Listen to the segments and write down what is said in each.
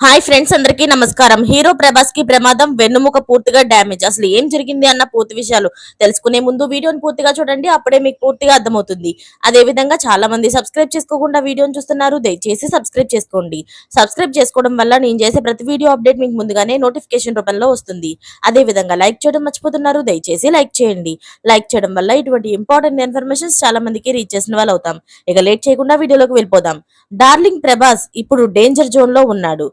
Hi friends, అందరికీ నమస్కారం. Hero Prabhas కి ప్రమాదం, వెన్నుముక పూర్తిగా డ్యామేజ్. అసలు ఏం జరిగింది అన్న పూర్తి విషయాలు తెలుసుకునే ముందు వీడియోని పూర్తిగా చూడండి. అప్పుడే మీకు పూర్తిగా అర్థమవుతుంది. అదే విధంగా చాలా మంది సబ్స్క్రైబ్ చేసుకోకుండా వీడియోని చూస్తున్నారు. దయచేసి సబ్స్క్రైబ్ చేసుకోండి. సబ్స్క్రైబ్ చేసుకోవడం వల్ల నేను చేసే ప్రతి వీడియో అప్డేట్ మీకు ముందుగానే నోటిఫికేషన్ రూపంలో వస్తుంది. అదే విధంగా లైక్ చేయడం మర్చిపోతున్నారు. దయచేసి లైక్ చేయండి. లైక్ చేయడం వల్ల ఇటువంటి ఇంపార్టెంట్ ఇన్ఫర్మేషన్స్ చాలా మందికి రీచ్ చేసిన వాళ్ళు అవుతాం. ఇక లేట్ చేయకుండా వీడియోలోకి వెళ్ళిపోదాం. డార్లింగ్ ప్రభాస్ ఇప్పుడు డేంజర్ జోన్ లో ఉన్నాడు.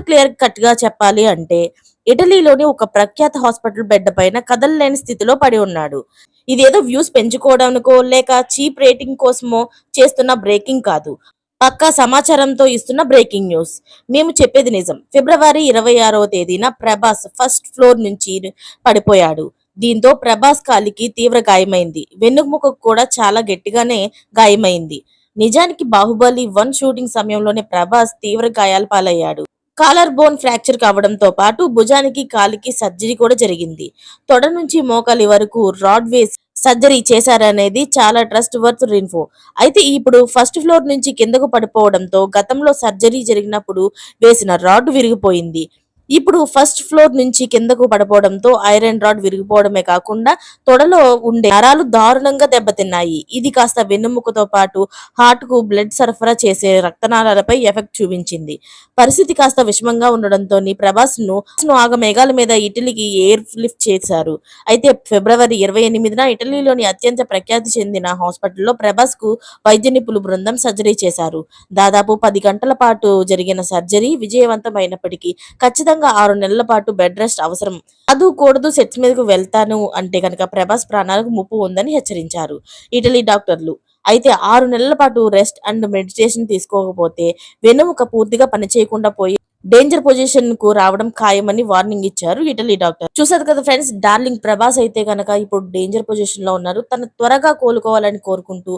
క్లియర్ కట్ గా చెప్పాలి అంటే ఇటలీలోని ఒక ప్రఖ్యాత హాస్పిటల్ బెడ్ పైన కదలలేని స్థితిలో పడి ఉన్నాడు. ఇదేదో వ్యూస్ పెంచుకోవడానికో లేక చీప్ రేటింగ్ కోసమో చేస్తున్న బ్రేకింగ్ కాదు. పక్కా సమాచారంతో ఇస్తున్న బ్రేకింగ్ న్యూస్. మేము చెప్పేది నిజం. ఫిబ్రవరి 26వ తేదీన ప్రభాస్ ఫస్ట్ ఫ్లోర్ నుంచి పడిపోయాడు. దీంతో ప్రభాస్ కాలికి తీవ్ర గాయమైంది. వెన్నుముకకు కూడా చాలా గట్టిగానే గాయమైంది. నిజానికి బాహుబలి 1 షూటింగ్ సమయంలోనే ప్రభాస్ తీవ్ర గాయాల పాలయ్యాడు. కాలర్ బోన్ ఫ్రాక్చర్ కావడంతో పాటు భుజానికి కాలికి సర్జరీ కూడా జరిగింది. తొడ నుంచి మోకాలి వరకు రాడ్ వేసి సర్జరీ చేశారనేది చాలా ట్రస్ట్ వర్త్ ఇన్ఫో. అయితే ఇప్పుడు ఫస్ట్ ఫ్లోర్ నుంచి కిందకు పడిపోవడంతో గతంలో సర్జరీ జరిగినప్పుడు వేసిన రాడ్ విరిగిపోయింది. ఇప్పుడు ఫస్ట్ ఫ్లోర్ నుంచి కిందకు పడిపోవడంతో ఐరన్ రాడ్ విరిగిపోవడమే కాకుండా తొడలో ఉండే నరాలు దారుణంగా దెబ్బతిన్నాయి. ఇది కాస్త వెన్నుముకతో పాటు హార్ట్ కు బ్లడ్ సరఫరా చేసే రక్తనాళాలపై ఎఫెక్ట్ చూపించింది. పరిస్థితి కాస్త విషమంగా ఉండడంతో ప్రభాస్ ను ఆగమేఘాల మీద ఇటలీకి ఎయిర్ లిఫ్ట్ చేశారు. అయితే ఫిబ్రవరి 28న ఇటలీలోని అత్యంత ప్రఖ్యాతి చెందిన హాస్పిటల్లో ప్రభాస్ కు వైద్య నిపుణుల బృందం సర్జరీ చేశారు. దాదాపు 10 గంటల పాటు జరిగిన సర్జరీ విజయవంతమైనప్పటికీ ఖచ్చితంగా 6 నెలల పాటు బెడ్ రెస్ట్ అవసరం. చదువుకూడదు, సెట్స్ మీదకు వెళ్తాను అంటే కనుక ప్రభాస్ ప్రాణాలకు ముప్పు ఉందని హెచ్చరించారు ఇటలీ డాక్టర్లు. అయితే 6 నెలల పాటు రెస్ట్ అండ్ మెడిటేషన్ తీసుకోకపోతే వెన్నుముక పూర్తిగా పనిచేయకుండా పోయి డేంజర్ పొజిషన్ కు రావడం ఖాయమని వార్నింగ్ ఇచ్చారు ఇటలీ డాక్టర్. చూసారు కదా ఫ్రెండ్స్, డార్లింగ్ ప్రభాస్ అయితే కనుక ఇప్పుడు డేంజర్ పొజిషన్ లో ఉన్నారు. తను త్వరగా కోలుకోవాలని కోరుకుంటూ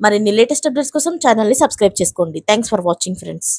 మరిన్ని లేటెస్ట్ అప్డేట్స్ కోసం ఛానల్ ని సబ్స్క్రైబ్ చేసుకోండి. Thanks for watching friends.